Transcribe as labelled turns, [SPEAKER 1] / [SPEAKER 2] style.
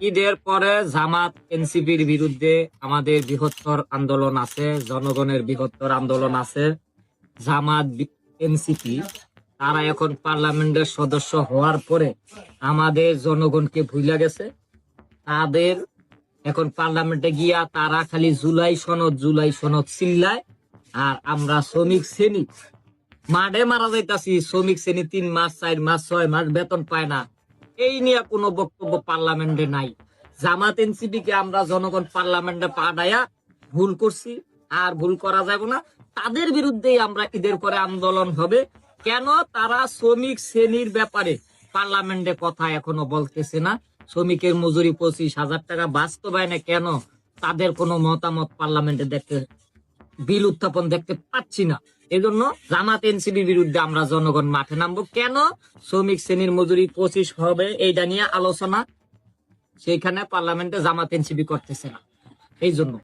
[SPEAKER 1] ঈদের পরে জামাত এনসিপির বিরুদ্ধে আমাদের বৃহত্তর আন্দোলন আছে, জনগণের বৃহত্তর আন্দোলন আছে। জামাত এনসিপি তারা এখন পার্লামেন্টের সদস্য হওয়ার পরে আমাদের জনগণকে ভুলে গেছে। তাদের এখন পার্লামেন্টে গিয়া তারা খালি জুলাই সনদ চিল্লায়। আর আমরা শ্রমিক শ্রেণী মাঠে মারা যাইতাছি। শ্রমিক শ্রেণী 3 মাস 4 মাস 6 মাস বেতন পায় না, এই নিয়ে কোনো বক্তব্য পার্লামেন্টে নাই। জামাত এনসিপি কে আমরা জনগণ পার্লামেন্টে পাঠাইয়া ভুল করছি, আর ভুল করা যাবে না। তাদের বিরুদ্ধেই আমরা ঈদের পরে আন্দোলন হবে। কেন তারা শ্রমিক শ্রেণীর ব্যাপারে পার্লামেন্টে কথা এখনো বলতেছে না? শ্রমিকের মজুরি 25,000 টাকা বাস্তবায়নে কেন তাদের কোনো মতামত পার্লামেন্টে বিল উত্থাপন দেখতে পাচ্ছি না? এই জন্য জামাত এনসিপির বিরুদ্ধে আমরা জনগণ মাঠে নামবো। কেন শ্রমিক শ্রেণীর মজুরি 25 হবে এইটা নিয়ে আলোচনা সেইখানে পার্লামেন্টে জামাত এনসিপি করতেছে না, এই জন্য।